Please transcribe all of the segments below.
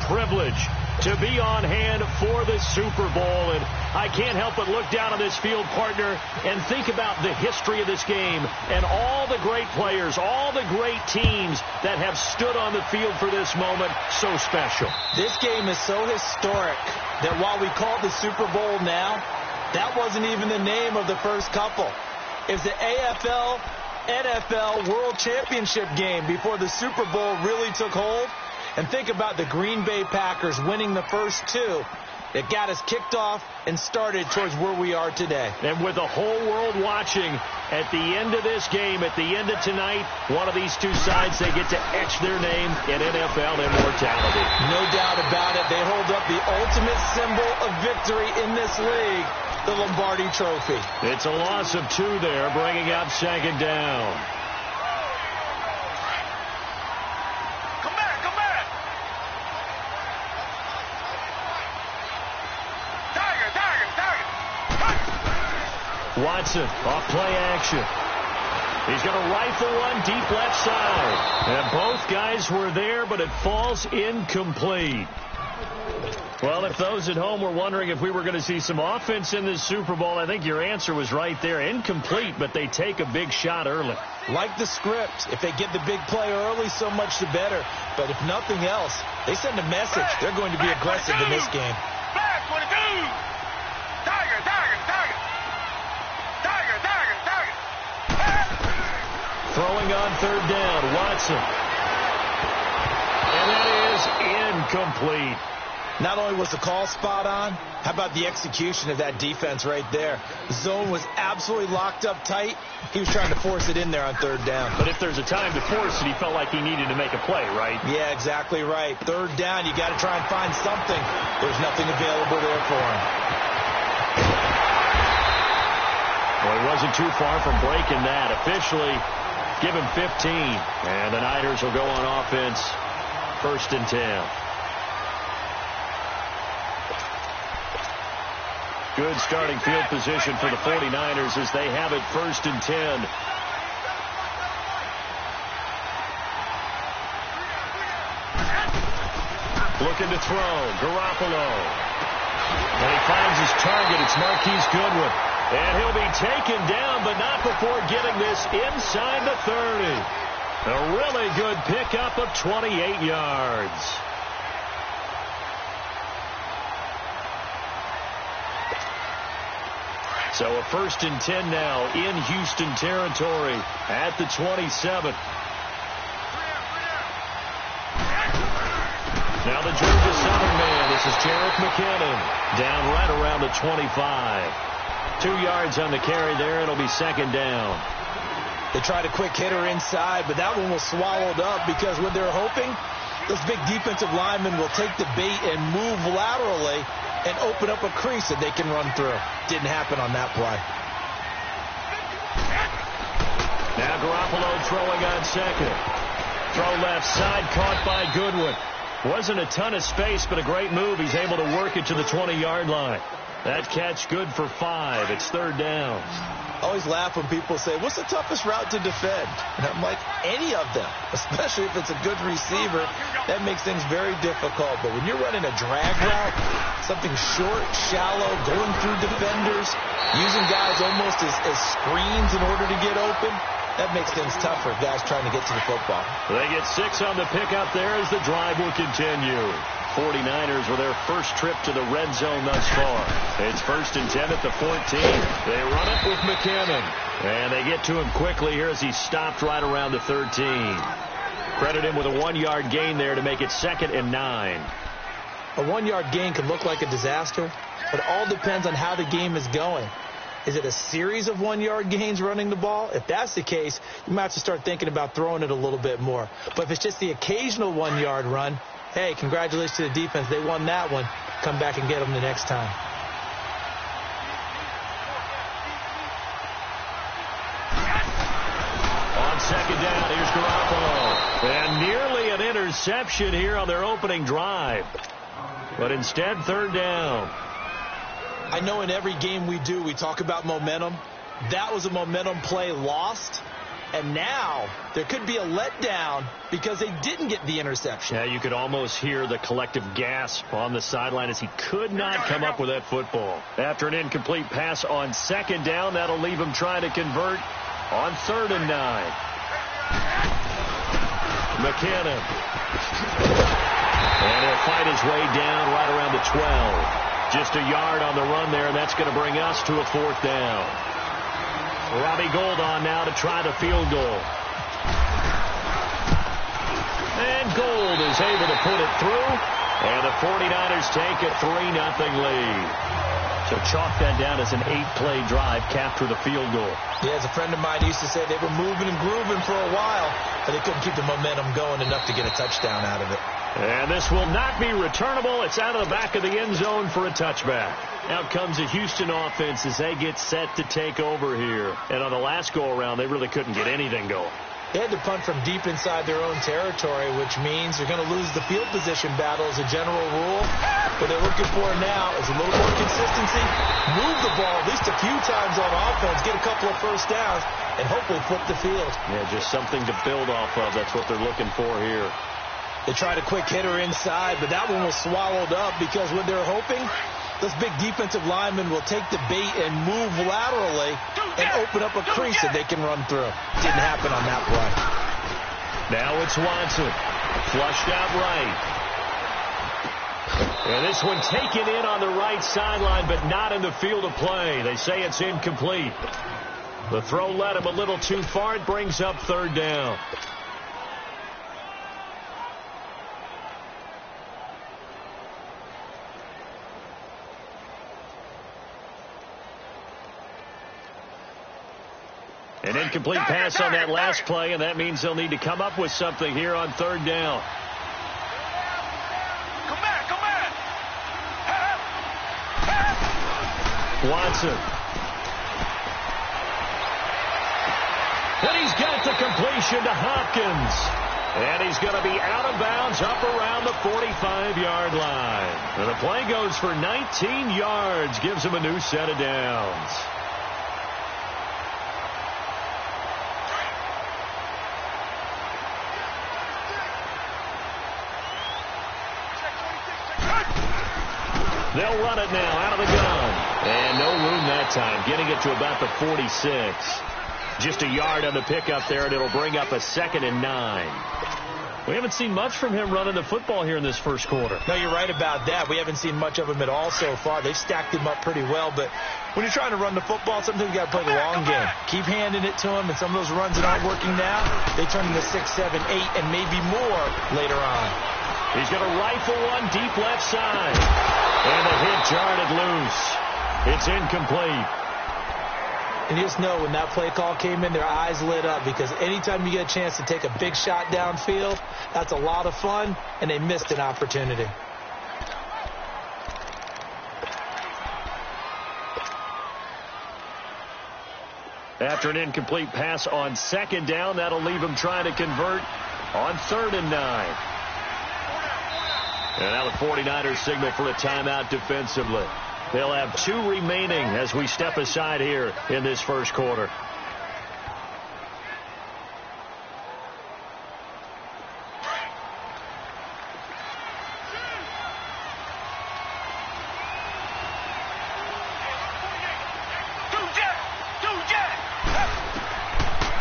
privilege to be on hand for the Super Bowl. And I can't help but look down on this field, partner, and think about the history of this game and all the great players, all the great teams that have stood on the field for this moment. So special. This game is so historic that while we call it the Super Bowl now, that wasn't even the name of the first couple. It's the AFL NFL World Championship game before the Super Bowl really took hold. And think about the Green Bay Packers winning the first two. It got us kicked off and started towards where we are today. And with the whole world watching, at the end of this game, at the end of tonight, one of these two sides, they get to etch their name in NFL immortality. No doubt about it. They hold up the ultimate symbol of victory in this league, the Lombardi Trophy. It's a loss of 2 there, bringing up second down. Watson, off play action. He's going to rifle one deep left side. And both guys were there, but it falls incomplete. Well, if those at home were wondering if we were going to see some offense in this Super Bowl, I think your answer was right there. Incomplete, but they take a big shot early. Like the script, if they get the big play early, so much the better. But if nothing else, they send a message. They're going to be aggressive in this game. Flag 22. Tiger, Tiger, Tiger. Tiger, Tiger, Tiger. Throwing on third down, Watson. And that is incomplete. Not only was the call spot on, how about the execution of that defense right there? The zone was absolutely locked up tight. He was trying to force it in there on third down. But if there's a time to force it, he felt like he needed to make a play, right? Yeah, exactly right. Third down, you got to try and find something. There's nothing available there for him. Well, he wasn't too far from breaking that. Officially, give him 15. And the Niners will go on offense, 1st and 10. Good starting field position for the 49ers as they have it 1st and 10. Looking to throw. Garoppolo. And he finds his target. It's Marquise Goodwin. And he'll be taken down, but not before getting this inside the 30. A really good pickup of 28 yards. So a 1st and 10 now in Houston territory at the 27. Now the Georgia Southern man. This is Jerick McKinnon. Down right around the 25. 2 yards on the carry there. It'll be 2nd down. They tried a quick hitter inside, but that one was swallowed up because when they're hoping, those big defensive linemen will take the bait and move laterally and open up a crease that they can run through. Didn't happen on that play. Now Garoppolo throwing on 2nd. Throw left side, caught by Goodwin. Wasn't a ton of space, but a great move. He's able to work it to the 20-yard line. That catch good for 5. It's 3rd down. I always laugh when people say, what's the toughest route to defend? And I'm like, any of them, especially if it's a good receiver. That makes things very difficult. But when you're running a drag route, something short, shallow, going through defenders, using guys almost as screens in order to get open, that makes things tough for guys trying to get to the football. They get 6 on the pickup there as the drive will continue. 49ers with their first trip to the red zone thus far. It's 1st and 10 at the 14. They run it with McKinnon. And they get to him quickly here as he stopped right around the 13. Credit him with a 1-yard gain there to make it 2nd and 9. A 1-yard gain can look like a disaster, but it all depends on how the game is going. Is it a series of 1-yard gains running the ball? If that's the case, you might have to start thinking about throwing it a little bit more. But if it's just the occasional 1-yard run, hey, congratulations to the defense. They won that one. Come back and get them the next time. On 2nd down, here's Garoppolo. And nearly an interception here on their opening drive. But instead, 3rd down. I know in every game we do, we talk about momentum. That was a momentum play lost. And now there could be a letdown because they didn't get the interception. Yeah, you could almost hear the collective gasp on the sideline as he could not come up with that football. After an incomplete pass on second down, that'll leave him trying to convert on 3rd and 9. McKinnon. And he'll fight his way down right around the 12. Just a yard on the run there, and that's going to bring us to a 4th down. Robbie Gould on now to try the field goal. And Gould is able to put it through, and the 49ers take a 3-0 lead. So chalk that down as an 8-play drive, capture the field goal. Yeah, as a friend of mine used to say, they were moving and grooving for a while, but they couldn't keep the momentum going enough to get a touchdown out of it. And this will not be returnable. It's out of the back of the end zone for a touchback. Out comes the Houston offense as they get set to take over here. And on the last go-around, they really couldn't get anything going. They had to punt from deep inside their own territory, which means they're going to lose the field position battle as a general rule. What they're looking for now is a little more consistency, move the ball at least a few times on offense, get a couple of first downs, and hopefully flip the field. Yeah, just something to build off of. That's what they're looking for here. They tried a quick hitter inside, but that one was swallowed up because what they're hoping, this big defensive lineman will take the bait and move laterally and open up a crease that they can run through. Didn't happen on that play. Now it's Watson. Flushed out right. And this one taken in on the right sideline, but not in the field of play. They say it's incomplete. The throw led him a little too far. It brings up 3rd down. An incomplete pass on that last play, and that means they'll need to come up with something here on 3rd down. Come back. Watson. And he's got the completion to Hopkins. And he's going to be out of bounds up around the 45-yard line. And the play goes for 19 yards, gives him a new set of downs. They'll run it now out of the gun. And no room that time, getting it to about the 46. Just a yard on the pickup there, and it'll bring up a 2nd and 9. We haven't seen much from him running the football here in this first quarter. No, you're right about that. We haven't seen much of him at all so far. They've stacked him up pretty well, but when you're trying to run the football, sometimes you got to play the long game. Keep handing it to him, and some of those runs that aren't working now, they turn into 6, 7, 8, and maybe more later on. He's going to rifle one deep left side. And the hit jarred loose. It's incomplete. And you just know when that play call came in, their eyes lit up because anytime you get a chance to take a big shot downfield, that's a lot of fun, and they missed an opportunity. After an incomplete pass on 2nd down, that'll leave him trying to convert on 3rd and 9. And now the 49ers signal for a timeout defensively. They'll have 2 remaining as we step aside here in this first quarter.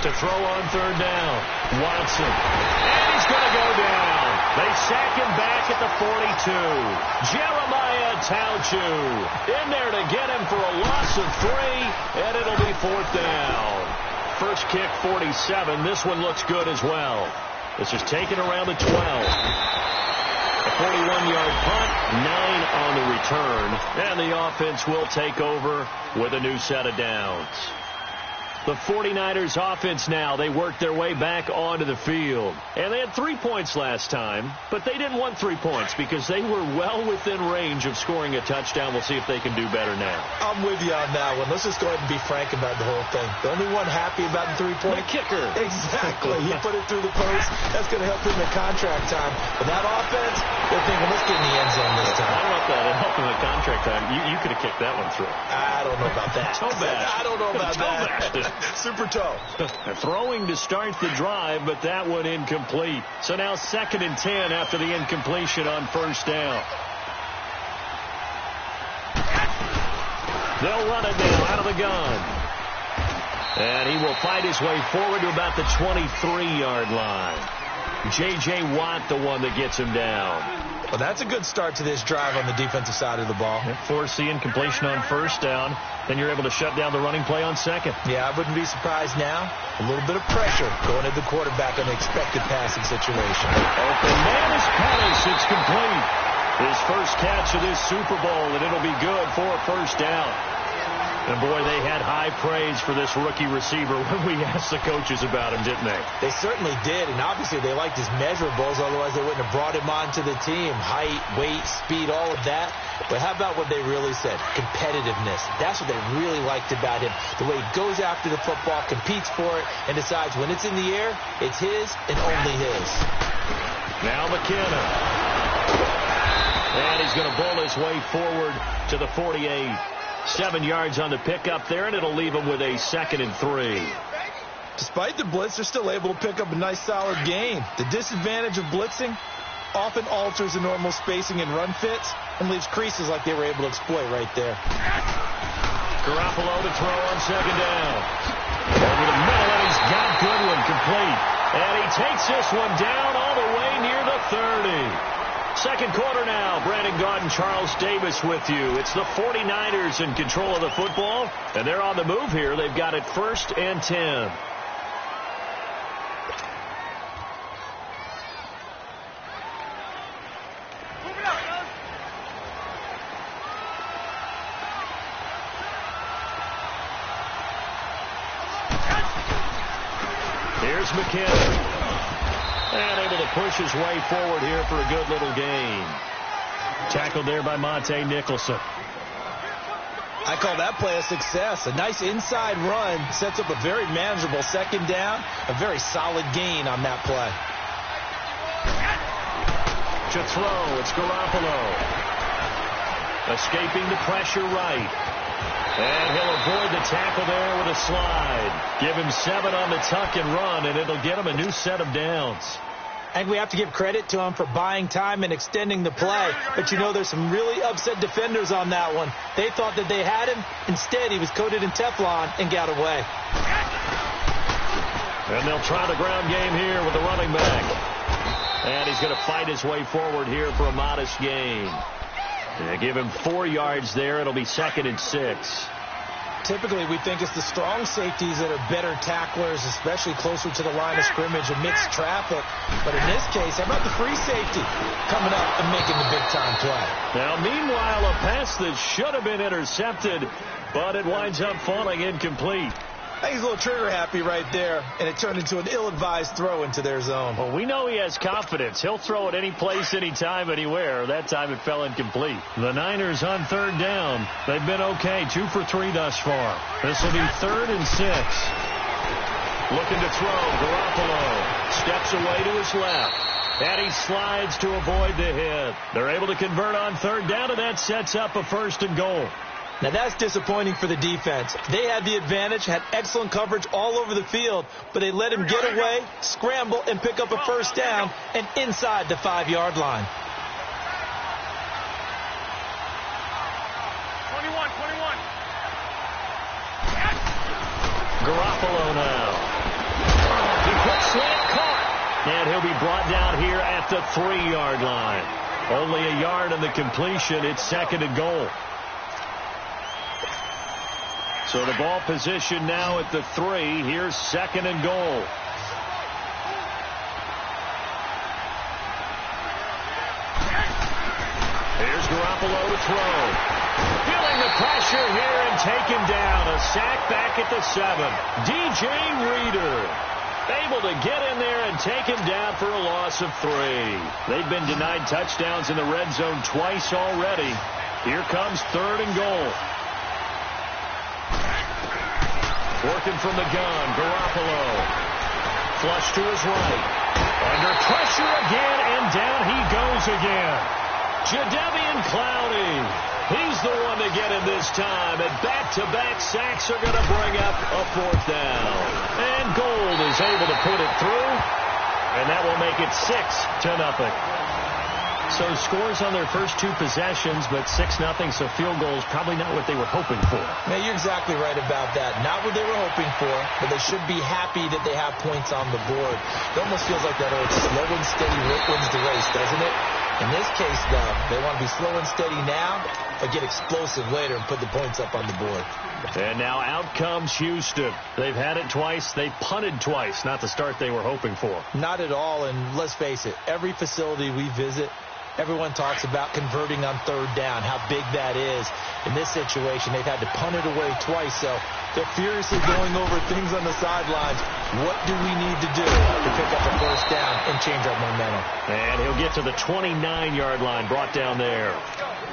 To throw on 3rd down, Watson. And he's going to go down. They sack him back at the 42. Jeremiah Tauchu in there to get him for a loss of 3, and it'll be 4th down. First kick, 47. This one looks good as well. This is taken around the 12. A 41-yard punt, 9 on the return, and the offense will take over with a new set of downs. The 49ers offense now, they worked their way back onto the field. And they had 3 points last time, but they didn't want 3 points because they were well within range of scoring a touchdown. We'll see if they can do better now. I'm with you on that one. Let's just go ahead and be frank about the whole thing. The only one happy about the 3-point. The kicker. Exactly. He put it through the post. That's going to help him in contract time. But that offense, they're thinking, let's get in the end zone this time. I don't know if that helped him in contract time. You could have kicked that one through. I don't know about that. Toe bash. I don't know about that. Super toe. Throwing to start the drive, but that one incomplete. So now 2nd and 10 after the incompletion on first down. They'll run it now out of the gun. And he will fight his way forward to about the 23-yard line. J.J. Watt, the one that gets him down. Well, that's a good start to this drive on the defensive side of the ball. Force the incompletion on first down. Then you're able to shut down the running play on second. Yeah, I wouldn't be surprised now. A little bit of pressure going at the quarterback on the expected passing situation. Open man is Pettis. It's complete. His first catch of this Super Bowl, and it'll be good for a first down. And, boy, they had high praise for this rookie receiver when we asked the coaches about him, didn't they? They certainly did, and obviously they liked his measurables, otherwise they wouldn't have brought him onto the team. Height, weight, speed, all of that. But how about what they really said? Competitiveness. That's what they really liked about him. The way he goes after the football, competes for it, and decides when it's in the air, it's his and only his. Now McKenna. And he's going to bowl his way forward to the 48. 7 yards on the pickup there, and it'll leave him with a 2nd and 3. Despite the blitz, they're still able to pick up a nice, solid gain. The disadvantage of blitzing often alters the normal spacing and run fits and leaves creases like they were able to exploit right there. Garoppolo to throw on 2nd down. Over the middle, and he's got Goodwin complete. And he takes this one down all the way near the 30. Second quarter now. Brandon Gaudin, Charles Davis with you. It's the 49ers in control of the football, and they're on the move here. They've got it 1st and 10. Here's McKinnon. And able to push his way forward here for a good little gain. Tackled there by Monte Nicholson. I call that play a success. A nice inside run sets up a very manageable 2nd down. A very solid gain on that play. To throw, it's Garoppolo. Escaping the pressure right. And he'll avoid the tackle there with a slide. Give him 7 on the tuck and run, and it'll get him a new set of downs. I think we have to give credit to him for buying time and extending the play. But, you know, there's some really upset defenders on that one. They thought that they had him. Instead, he was coated in Teflon and got away. And they'll try the ground game here with the running back. And he's going to fight his way forward here for a modest gain. They give him 4 yards there. It'll be 2nd and 6. Typically, we think it's the strong safeties that are better tacklers, especially closer to the line of scrimmage amidst traffic. But in this case, how about the free safety coming up and making the big-time play? Now, meanwhile, a pass that should have been intercepted, but it winds up falling incomplete. I think he's a little trigger-happy right there, and it turned into an ill-advised throw into their zone. Well, we know he has confidence. He'll throw it any place, anytime, anywhere. That time it fell incomplete. The Niners on 3rd down. They've been okay, 2 for 3 thus far. This will be 3rd and 6. Looking to throw. Garoppolo steps away to his left. And he slides to avoid the hit. They're able to convert on 3rd down, and that sets up a 1st and goal. Now, that's disappointing for the defense. They had the advantage, had excellent coverage all over the field, but they let him get away, scramble, and pick up a 1st down and inside the 5-yard line. 21. Garoppolo now. He puts slant caught. And he'll be brought down here at the 3-yard line. Only a yard on the completion. It's 2nd and goal. So the ball position now at the 3. Here's 2nd and goal. Here's Garoppolo to throw. Feeling the pressure here and taken down. A sack back at the 7. DJ Reader able to get in there and take him down for a loss of 3. They've been denied touchdowns in the red zone twice already. Here comes 3rd and goal. Working from the gun, Garoppolo. Flush to his right. Under pressure again, and down he goes again. Jadeveon Clowney He's the one to get him this time, and back-to-back sacks are going to bring up a fourth down. And Gold is able to put it through, and that will make it 6-0. So scores on their first two possessions, but 6-0, so field goals probably not what they were hoping for. Yeah, you're exactly right about that. Not what they were hoping for, but they should be happy that they have points on the board. It almost feels like that old slow and steady wins the race, doesn't it? In this case, though, they want to be slow and steady now, but get explosive later and put the points up on the board. And now out comes Houston. They've had it twice. They punted twice. Not the start they were hoping for. Not at all, and let's face it, every facility we visit, everyone talks about converting on third down, how big that is. In this situation, they've had to punt it away twice, so they're furiously going over things on the sidelines. What do we need to do to pick up a first down and change our momentum? And he'll get to the 29-yard line, brought down there.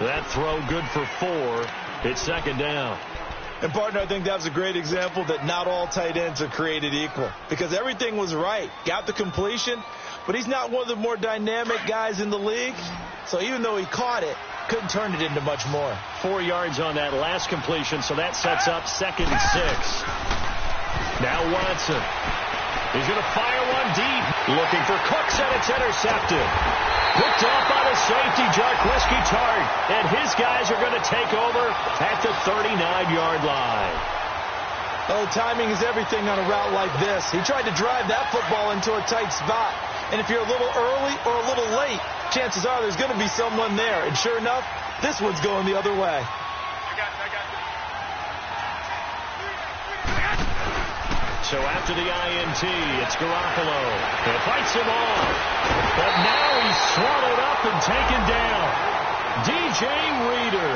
That throw good for 4. It's second down. And, partner, I think that was a great example that not all tight ends are created equal, because everything was right. Got the completion, but he's not one of the more dynamic guys in the league. So even though he caught it, couldn't turn it into much more. 4 yards on that last completion, so that sets up 2nd and 6. Now Watson. He's going to fire one deep. Looking for Cooks, and it's intercepted. Picked off by the safety, Jarquiski Tart. And his guys are going to take over at the 39-yard line. Oh, timing is everything on a route like this. He tried to drive that football into a tight spot. And if you're a little early or a little late, chances are there's going to be someone there. And sure enough, this one's going the other way. So after the INT, it's Garoppolo. It fights him off. But now he's swallowed up and taken down. DJ Reader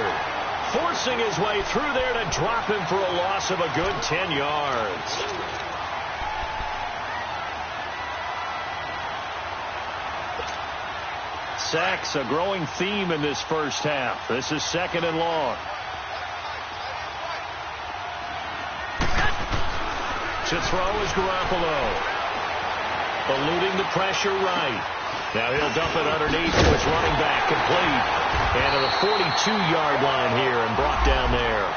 forcing his way through there to drop him for a loss of a good 10 yards. Sacks, a growing theme in this first half. This is 2nd and long. To throw is Garoppolo. Eluding the pressure right. Now he'll dump it underneath to his running back, complete. And to the 42-yard line here and brought down there.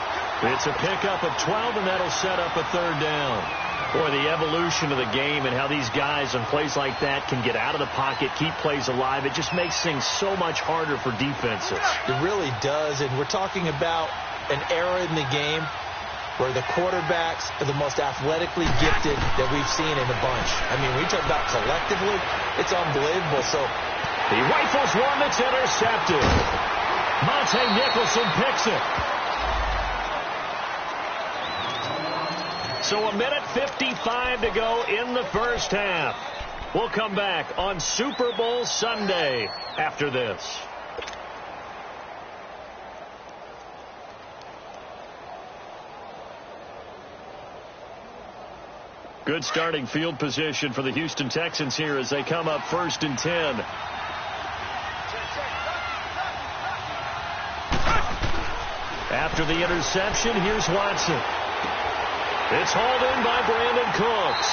It's a pickup of 12, and that'll set up a third down. Boy, the evolution of the game and how these guys on plays like that can get out of the pocket, keep plays alive, it just makes things so much harder for defenses. It really does, and we're talking about an era in the game where the quarterbacks are the most athletically gifted that we've seen in a bunch. I mean, we talk about collectively, it's unbelievable. So he rifles one that's intercepted. Monte Nicholson picks it. So 1:55 to go in the first half. We'll come back on Super Bowl Sunday after this. Good starting field position for the Houston Texans here as they come up 1st and 10. After the interception, here's Watson. It's hauled in by Brandon Cooks.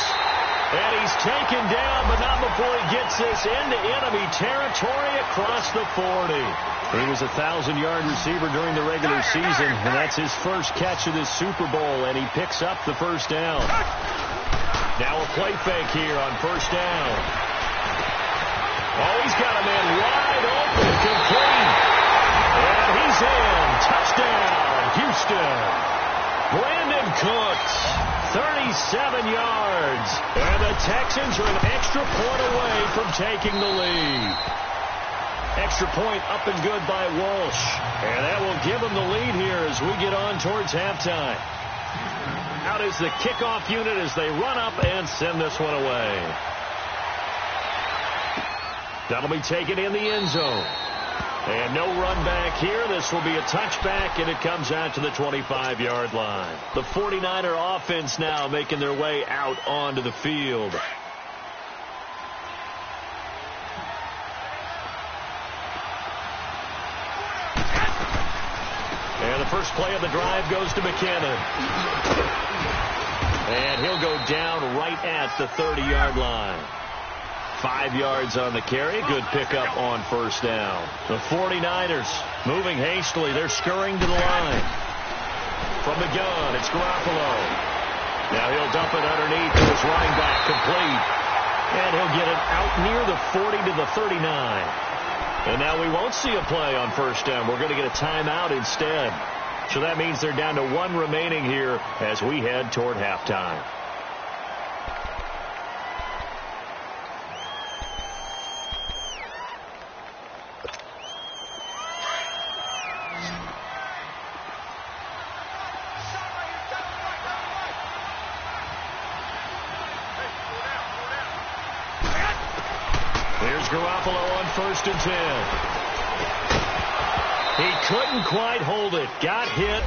And he's taken down, but not before he gets this into enemy territory across the 40. He was a 1,000-yard receiver during the regular season, and that's his first catch of this Super Bowl, and he picks up the first down. Now a play fake here on first down. Oh, he's got a man wide open, complete. And he's in. Touchdown, Houston. Brandon Cooks, 37 yards. And the Texans are an extra point away from taking the lead. Extra point up and good by Walsh. And that will give them the lead here as we get on towards halftime. Out is the kickoff unit as they run up and send this one away. That'll be taken in the end zone. And no run back here. This will be a touchback, and it comes out to the 25-yard line. The 49er offense now making their way out onto the field. And the first play of the drive goes to McKinnon. And he'll go down right at the 30-yard line. 5 yards on the carry. Good pickup on first down. The 49ers moving hastily. They're scurrying to the line. From the gun, it's Garoppolo. Now he'll dump it underneath to his running back, complete. And he'll get it out near the 40 to the 39. And now we won't see a play on first down. We're going to get a timeout instead. So that means they're down to 1 remaining here as we head toward halftime. Here's Garoppolo on 1st and 10. He couldn't quite hold it. Got hit.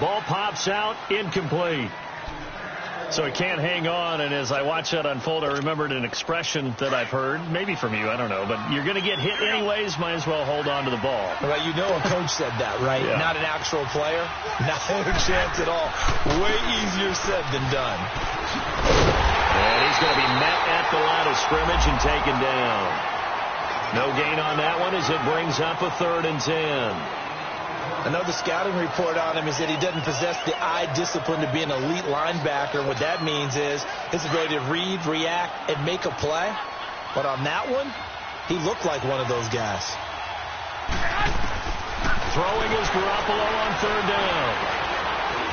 Ball pops out. Incomplete. So he can't hang on. And as I watch that unfold, I remembered an expression that I've heard, maybe from you, I don't know, but you're going to get hit anyways, might as well hold on to the ball. Well, you know a coach said that, right? Yeah. Not an actual player. Not a chance at all. Way easier said than done. And he's going to be met at the line of scrimmage and taken down. No gain on that one as it brings up a 3rd and 10. I know the scouting report on him is that he doesn't possess the eye discipline to be an elite linebacker. What that means is his ability to read, react, and make a play. But on that one, he looked like one of those guys. Throwing is Garoppolo on 3rd down.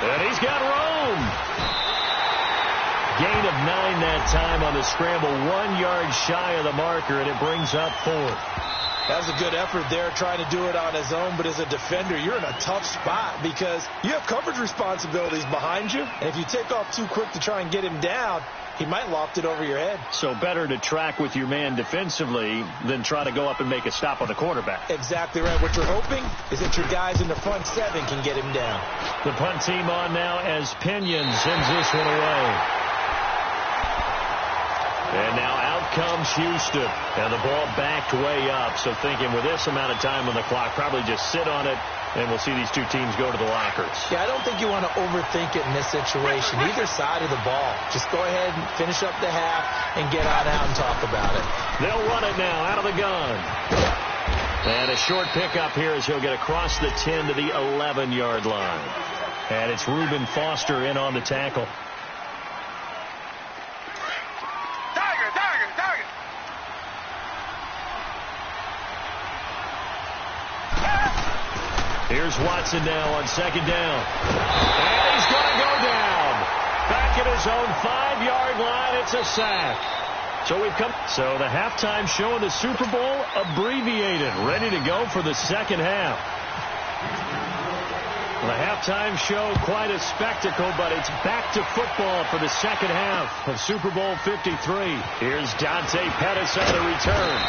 And he's got room. Gain of 9 that time on the scramble. 1 yard shy of the marker, and it brings up 4th. That was a good effort there, trying to do it on his own. But as a defender, you're in a tough spot because you have coverage responsibilities behind you. And if you take off too quick to try and get him down, he might loft it over your head. So better to track with your man defensively than try to go up and make a stop on the quarterback. Exactly right. What you're hoping is that your guys in the front 7 can get him down. The punt team on now as Pinion sends this one away. And now out comes Houston. And the ball backed way up. So thinking with this amount of time on the clock, probably just sit on it, and we'll see these two teams go to the lockers. Yeah, I don't think you want to overthink it in this situation. Either side of the ball. Just go ahead and finish up the half and get on out and talk about it. They'll run it now out of the gun. And a short pickup here as he'll get across the 10 to the 11-yard line. And it's Reuben Foster in on the tackle. Here's Watson now on 2nd down. And he's going to go down. Back at his own 5-yard line. It's a sack. So the halftime show of the Super Bowl abbreviated. Ready to go for the second half. The halftime show, quite a spectacle, but it's back to football for the second half of Super Bowl 53. Here's Dante Pettis on the return.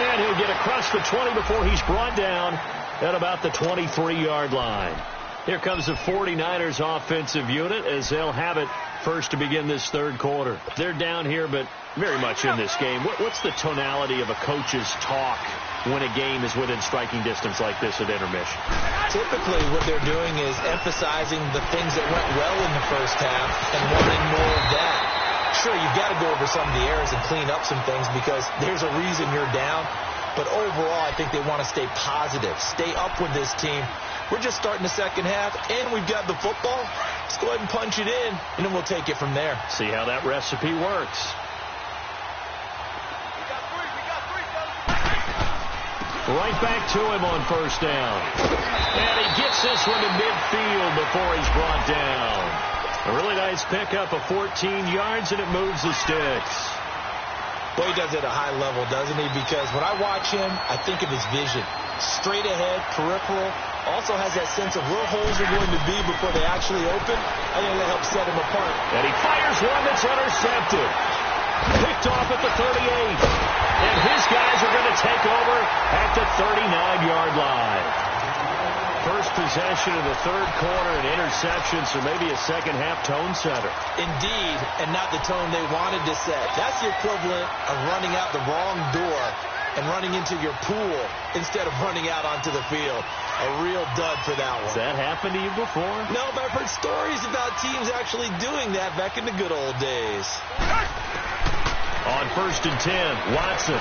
And he'll get across the 20 before he's brought down at about the 23-yard line. Here comes the 49ers offensive unit as they'll have it first to begin this third quarter. They're down here, but very much in this game. What's the tonality of a coach's talk when a game is within striking distance like this at intermission? Typically what they're doing is emphasizing the things that went well in the first half and wanting more of that. Sure, you've got to go over some of the errors and clean up some things because there's a reason you're down. But overall, I think they want to stay positive, stay up with this team. We're just starting the second half, and we've got the football. Let's go ahead and punch it in, and then we'll take it from there. See how that recipe works. Right back to him on first down. And he gets this one to midfield before he's brought down. A really nice pickup of 14 yards, and it moves the sticks. Well, he does it at a high level, doesn't he? Because when I watch him, I think of his vision. Straight ahead, peripheral. Also has that sense of where holes are going to be before they actually open. I think that helps set him apart. And he fires one that's intercepted. Picked off at the 38. And his guys are going to take over at the 39-yard line. First possession of the third quarter, an interception, so maybe a second-half tone setter. Indeed, and not the tone they wanted to set. That's the equivalent of running out the wrong door and running into your pool instead of running out onto the field. A real dud for that one. Has that happened to you before? No, but I've heard stories about teams actually doing that back in the good old days. On 1st and 10, Watson.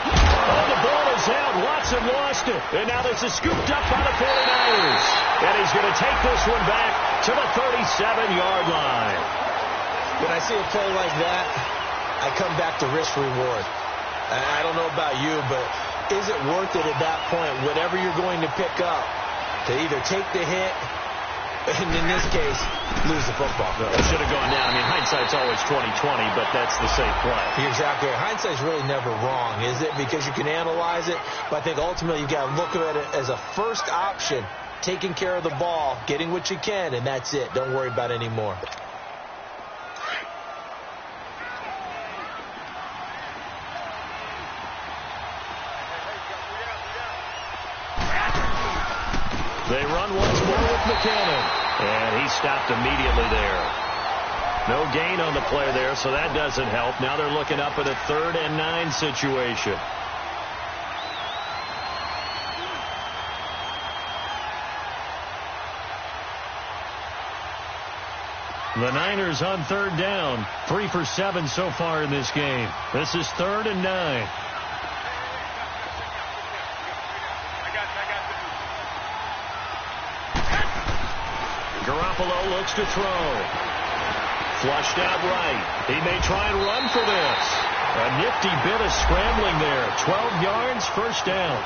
Oh, the ball is out. Watson lost it. And now this is scooped up by the 49ers. And he's going to take this one back to the 37-yard line. When I see a play like that, I come back to risk-reward. I don't know about you, but is it worth it at that point, whatever you're going to pick up, to either take the hit, and in this case, lose the football? It should have gone down. I mean, hindsight's always 20/20, but that's the safe play. You're exactly right. Hindsight's really never wrong, is it? Because you can analyze it, but I think ultimately you've got to look at it as a first option, taking care of the ball, getting what you can, and that's it. Don't worry about any more. They run once more with McKinnon, and he stopped immediately there. No gain on the play there, so that doesn't help. Now they're looking up at a 3rd and 9 situation. The Niners on 3rd down, 3 for 7 so far in this game. This is 3rd and 9. Garoppolo looks to throw. Flushed out right. He may try and run for this. A nifty bit of scrambling there. 12 yards, first down.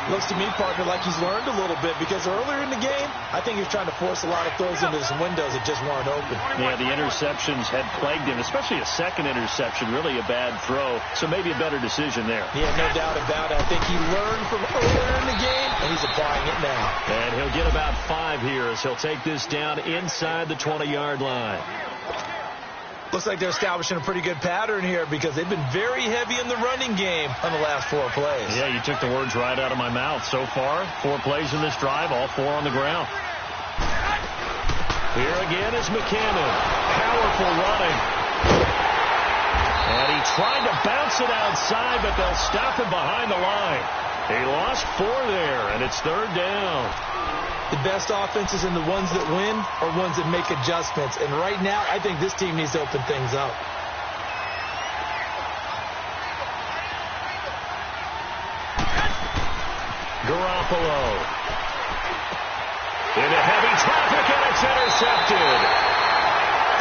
Looks to me, partner, like he's learned a little bit, because earlier in the game, I think he was trying to force a lot of throws into some windows that just weren't open. Yeah, the interceptions had plagued him, especially a second interception, really a bad throw, so maybe a better decision there. Yeah, no doubt about it. I think he learned from earlier in the game, and he's applying it now. And he'll get about 5 here as he'll take this down inside the 20-yard line. Looks like they're establishing a pretty good pattern here, because they've been very heavy in the running game on the last 4 plays. Yeah, you took the words right out of my mouth. So far, 4 plays in this drive, all 4 on the ground. Here again is McKinnon. Powerful running. And he tried to bounce it outside, but they'll stop him behind the line. He lost 4 there, and it's 3rd down. The best offenses and the ones that win are ones that make adjustments. And right now, I think this team needs to open things up. Garoppolo. Into heavy traffic, and it's intercepted.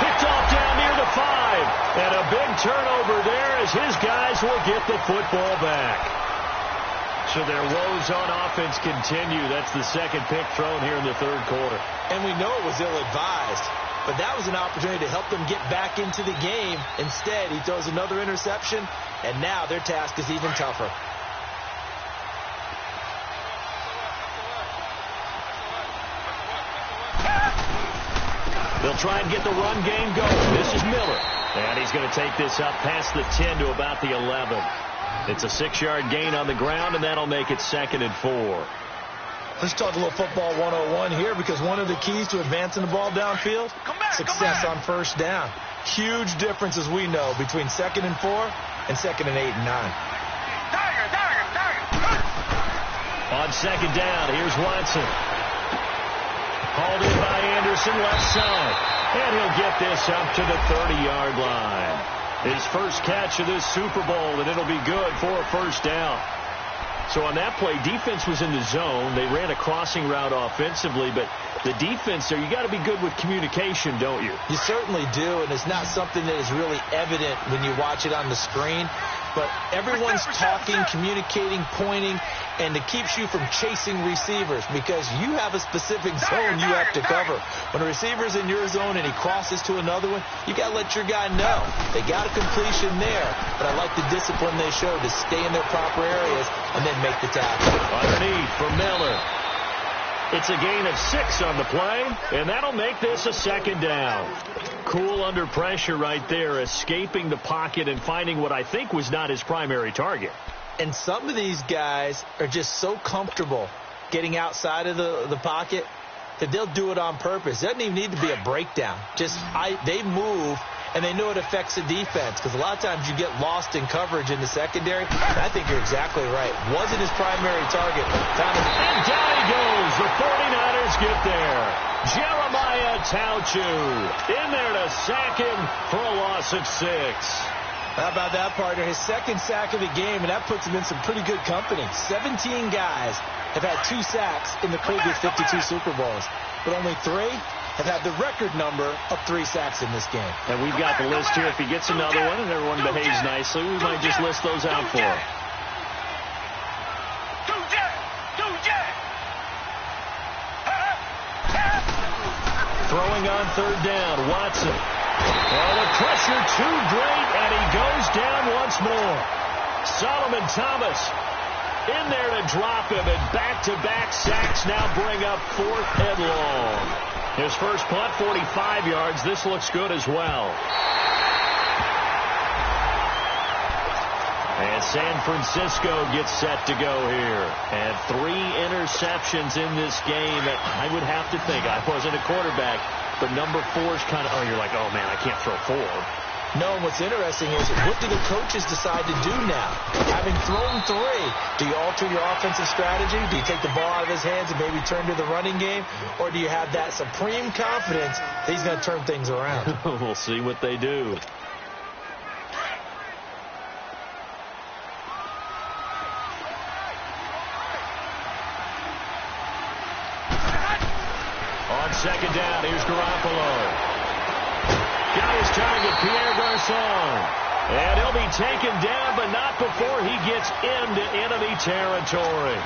Picked off down near the 5. And a big turnover there as his guys will get the football back. So their woes on offense continue. That's the second pick thrown here in the 3rd quarter. And we know it was ill-advised, but that was an opportunity to help them get back into the game. Instead, he throws another interception, and now their task is even tougher. They'll try and get the run game going. This is Miller. And he's going to take this up past the 10 to about the 11. It's a 6-yard gain on the ground, and that'll make it 2nd and 4. Let's talk a little football 101 here, because one of the keys to advancing the ball downfield, success on 1st down. Huge difference, as we know, between 2nd and 4 and 2nd and 8 and 9. On 2nd down, here's Watson. Hauled in by Anderson, left side. And he'll get this up to the 30-yard line. His first catch of this Super Bowl, and it'll be good for a 1st down. So on that play, defense was in the zone. They ran a crossing route offensively, but the defense there, you got to be good with communication, don't you? You certainly do, and it's not something that is really evident when you watch it on the screen. But everyone's talking, communicating, pointing, and it keeps you from chasing receivers, because you have a specific zone you have to cover. When a receiver's in your zone and he crosses to another one, you got to let your guy know. They got a completion there, but I like the discipline they showed to stay in their proper areas and then make the tackle. Underneath for Miller. It's a gain of 6 on the play, and that'll make this a 2nd down. Cool under pressure right there, escaping the pocket and finding what I think was not his primary target. And some of these guys are just so comfortable getting outside of the pocket that they'll do it on purpose. It doesn't even need to be a breakdown. They move, and they know it affects the defense, because a lot of times you get lost in coverage in the secondary. And I think you're exactly right. Wasn't his primary target. And down he goes. The 49ers get there. Jeremiah Tauchu in there to sack him for a loss of 6. How about that, partner? His second sack of the game, and that puts him in some pretty good company. 17 guys have had 2 sacks in the previous 52 Super Bowls, but only 3 have had the record number of 3 sacks in this game. And we've got the list here. If he gets another one and everyone behaves nicely, we might just list those out for him. Throwing on third down, Watson. Oh, the pressure too great, and he goes down once more. Solomon Thomas in there to drop him, and back-to-back sacks now bring up 4th and long. His first punt, 45 yards. This looks good as well. And San Francisco gets set to go here. And 3 interceptions in this game. I would have to think, I wasn't a quarterback, but number 4 is kind of, you're like, oh, man, I can't throw 4. No, and what's interesting is, what do the coaches decide to do now? Having thrown 3, do you alter your offensive strategy? Do you take the ball out of his hands and maybe turn to the running game? Or do you have that supreme confidence that he's going to turn things around? We'll see what they do. On second down, here's Garoppolo. Got his target, Pierre Garçon. And he'll be taken down, but not before he gets into enemy territory.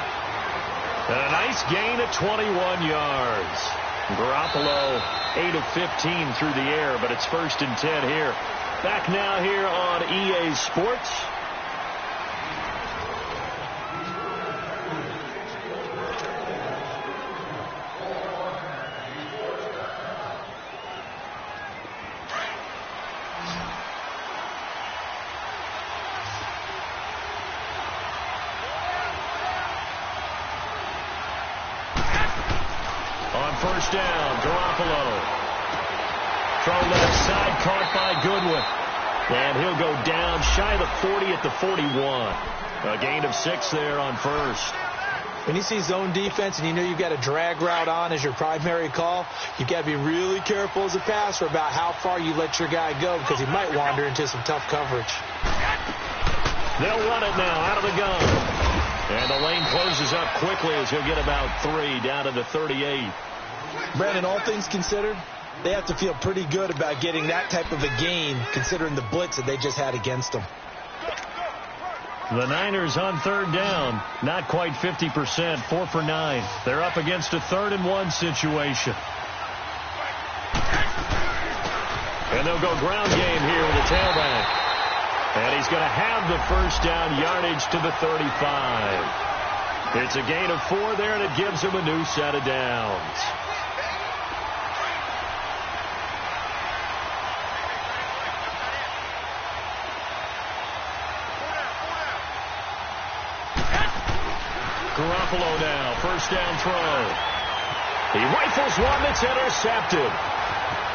And a nice gain of 21 yards. Garoppolo, 8 of 15 through the air, but it's 1st and 10 here. Back now here on EA Sports. First down, Garoppolo. Throw left side, caught by Goodwin. And he'll go down shy of the 40 at the 41. A gain of 6 there on first. When you see zone defense and you know you've got a drag route on as your primary call, you've got to be really careful as a passer about how far you let your guy go, because he might wander into some tough coverage. They'll run it now out of the gun. And the lane closes up quickly as he'll get about 3 down to the 38. Brandon, all things considered, they have to feel pretty good about getting that type of a gain, considering the blitz that they just had against them. The Niners on third down, not quite 50%, 4 for 9. They're up against a 3rd and 1 situation. And they'll go ground game here with a tailback. And he's going to have the first down, yardage to the 35. It's a gain of 4 there, and it gives him a new set of downs. Garoppolo now, first down throw. He rifles one that's intercepted.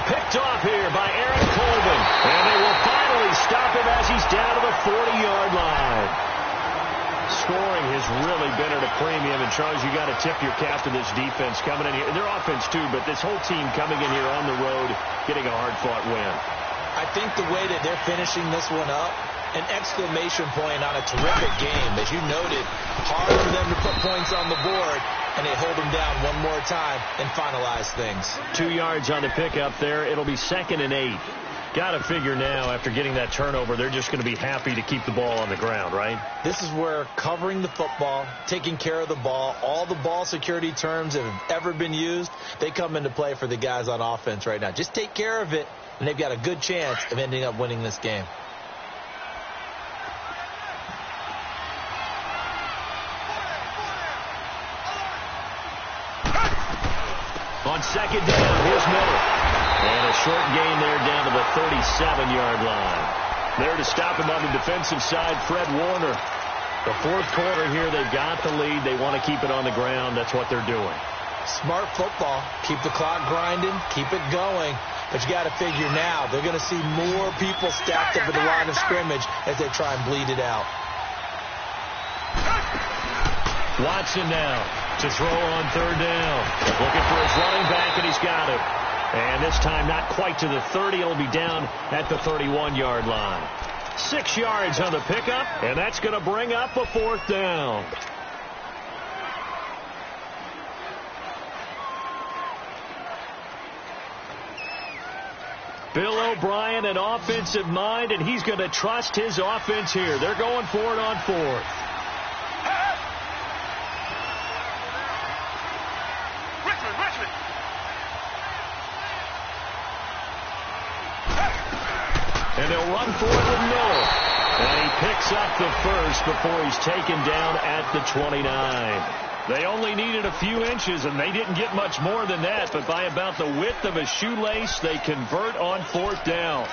Picked off here by Aaron Colvin. And they will finally stop him as he's down to the 40-yard line. Scoring has really been at a premium. And, Charles, you got to tip your cap to this defense coming in here. Their offense, too, but this whole team coming in here on the road, getting a hard-fought win. I think the way that they're finishing this one up, an exclamation point on a terrific game. As you noted, hard for them to put points on the board, and they hold them down one more time and finalize things. 2 yards on the pickup there. It'll be 2nd and 8. Got to figure now, after getting that turnover, they're just going to be happy to keep the ball on the ground, right? This is where covering the football, taking care of the ball, all the ball security terms that have ever been used, they come into play for the guys on offense right now. Just take care of it, and they've got a good chance of ending up winning this game. On second down, here's Miller. And a short gain there down to the 37-yard line. There to stop him on the defensive side, Fred Warner. The 4th quarter here, they've got the lead. They want to keep it on the ground. That's what they're doing. Smart football. Keep the clock grinding. Keep it going. But you got to figure now, they're going to see more people stacked up at the line of scrimmage as they try and bleed it out. Watson now to throw on third down. Looking for his running back, and he's got it. And this time not quite to the 30. It'll be down at the 31-yard line. 6 yards on the pickup, and that's going to bring up a 4th down. Bill O'Brien, an offensive mind, and he's going to trust his offense here. They're going for it on 4th. Richmond. And they'll run for it with Miller. And he picks up the first before he's taken down at the 29. They only needed a few inches, and they didn't get much more than that. But by about the width of a shoelace, they convert on 4th down.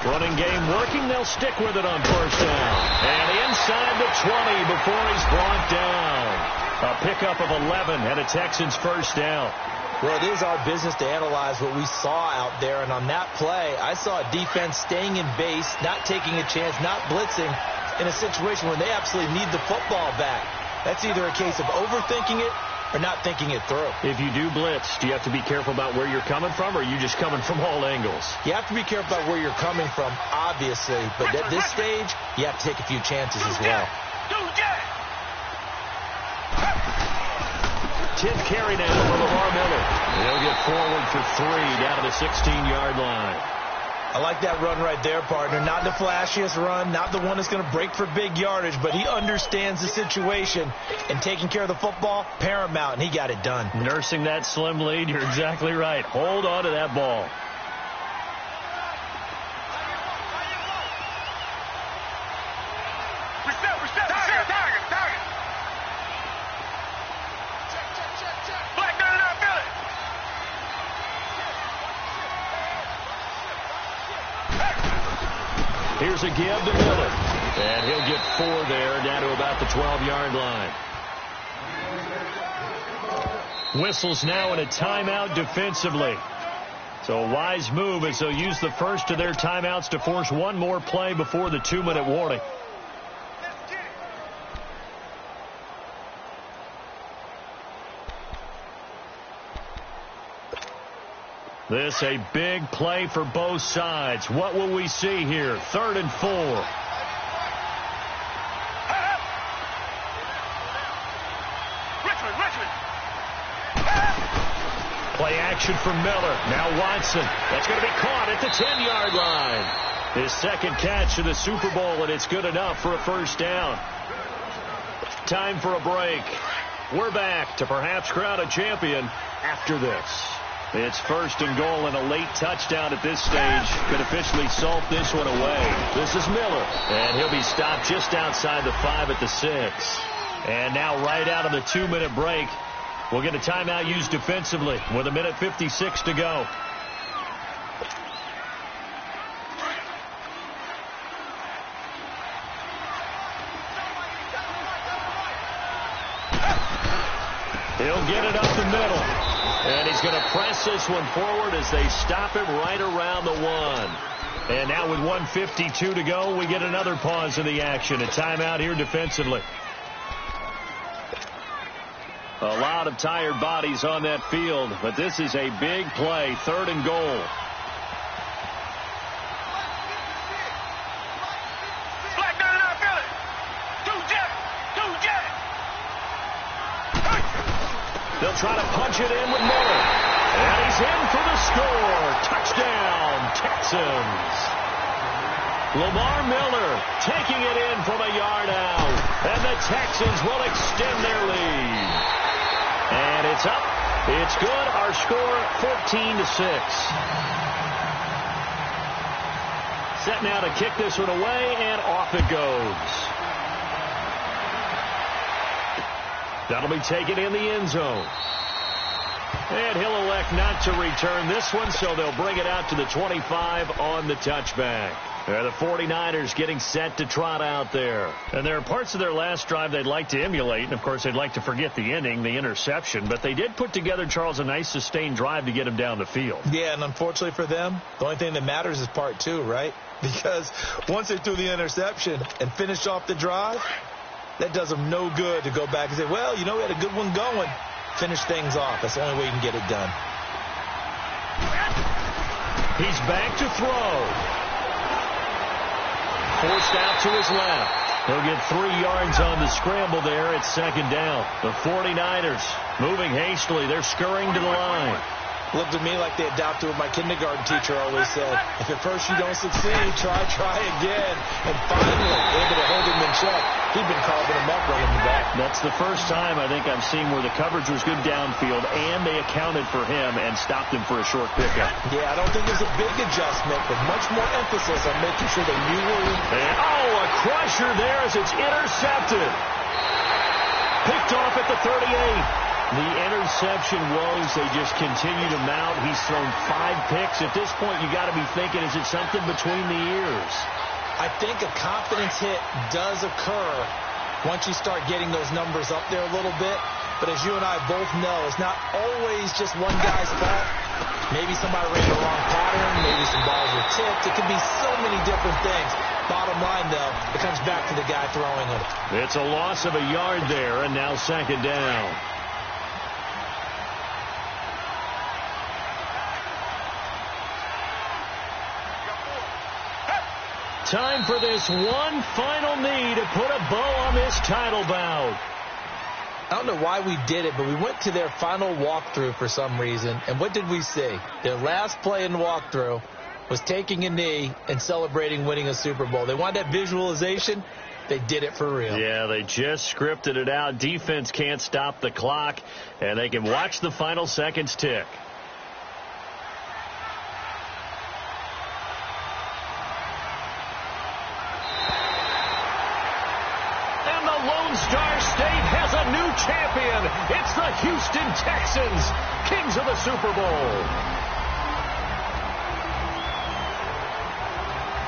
Running game working. They'll stick with it on 1st down. And inside the 20 before he's brought down. A pickup of 11 and a Texans 1st down. Well, it is our business to analyze what we saw out there. And on that play, I saw a defense staying in base, not taking a chance, not blitzing in a situation where they absolutely need the football back. That's either a case of overthinking it or not thinking it through. If you do blitz, do you have to be careful about where you're coming from, or are you just coming from all angles? You have to be careful about where you're coming from, obviously. But at this stage, you have to take a few chances as well. Tip carry now for Lamar Miller. He'll get forward for 3 down to the 16-yard line. I like that run right there, partner. Not the flashiest run, not the one that's going to break for big yardage, but he understands the situation, and taking care of the football, paramount, and he got it done. Nursing that slim lead, you're exactly right. Hold on to that ball. Target. Black gun it up, Billy. Here's a give to Miller. And he'll get 4 there, down to about the 12-yard line. Whistles now in a timeout defensively. So a wise move as they'll use the first of their timeouts to force one more play before the 2-minute warning. This a big play for both sides. What will we see here? 3rd and 4. Richmond. Play action for Miller. Now Watson. That's going to be caught at the 10-yard line. His second catch of the Super Bowl, and it's good enough for a 1st down. Time for a break. We're back to perhaps crown a champion after this. It's 1st and goal, and a late touchdown at this stage could officially salt this one away. This is Miller, and he'll be stopped just outside the 5 at the 6. And now right out of the 2-minute break, we'll get a timeout used defensively with 1:56 to go. He'll get it up the middle. And he's going to press this one forward as they stop him right around the 1. And now with 1:52 to go, we get another pause in the action. A timeout here defensively. A lot of tired bodies on that field, but this is a big play. 3rd and goal. Black gun it up, Billy. Two jet. They'll try to punch it in with Miller. And he's in for the score. Touchdown, Texans. Lamar Miller taking it in from a yard out. And the Texans will extend their lead. And it's up. It's good. Our score, 14-6. Set now to kick this one away, and off it goes. That'll be taken in the end zone. And he'll elect not to return this one, so they'll bring it out to the 25 on the touchback. The 49ers getting set to trot out there. And there are parts of their last drive they'd like to emulate. And, of course, they'd like to forget the inning, the interception. But they did put together, Charles, a nice sustained drive to get him down the field. Yeah, and unfortunately for them, the only thing that matters is part two, right? Because once they threw the interception and finished off the drive, that does them no good to go back and say, well, you know, we had a good one going. Finish things off. That's the only way you can get it done. He's back to throw. Forced out to his left. He'll get 3 yards on the scramble there. It's second down. The 49ers moving hastily. They're scurrying to the line. Looked to me like they adopted what my kindergarten teacher always said. If at first you don't succeed, try again. And finally, able to hold him in check. He'd been carving him up running him back. That's the first time I think I've seen where the coverage was good downfield, and they accounted for him and stopped him for a short pickup. Yeah, I don't think there's a big adjustment, but much more emphasis on making sure they knew where he was. And, a crusher there as it's intercepted. Picked off at the 38. The interception woes, they just continue to mount. He's thrown 5 picks. At this point, you got to be thinking, is it something between the ears? I think a confidence hit does occur once you start getting those numbers up there a little bit. But as you and I both know, it's not always just one guy's fault. Maybe somebody ran the wrong pattern. Maybe some balls were tipped. It could be so many different things. Bottom line, though, it comes back to the guy throwing them. It's a loss of a yard there, and now second down. Time for this one final knee to put a bow on this title bout. I don't know why we did it, but we went to their final walkthrough for some reason. And what did we see? Their last play in walkthrough was taking a knee and celebrating winning a Super Bowl. They wanted that visualization. They did it for real. Yeah, they just scripted it out. Defense can't stop the clock, and they can watch the final seconds tick. Lone Star State has a new champion. It's the Houston Texans, kings of the Super Bowl.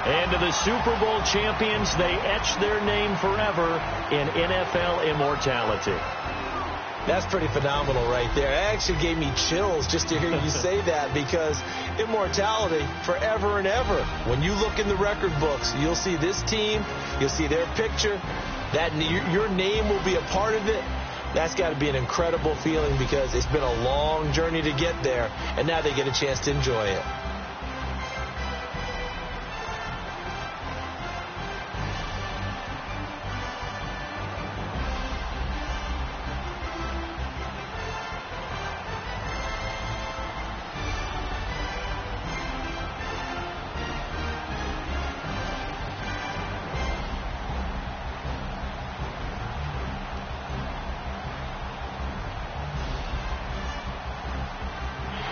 And to the Super Bowl champions, they etch their name forever in NFL immortality. That's pretty phenomenal right there. It actually gave me chills just to hear you say that, because immortality forever and ever. When you look in the record books, you'll see this team, you'll see their picture. That your name will be a part of it. That's got to be an incredible feeling, because it's been a long journey to get there, and now they get a chance to enjoy it.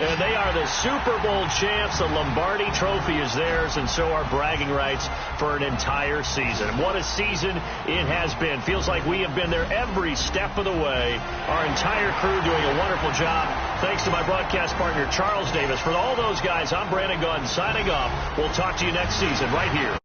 And they are the Super Bowl champs. The Lombardi Trophy is theirs, and so are bragging rights for an entire season. What a season it has been. Feels like we have been there every step of the way. Our entire crew doing a wonderful job. Thanks to my broadcast partner, Charles Davis. For all those guys, I'm Brandon Gaudin signing off. We'll talk to you next season right here.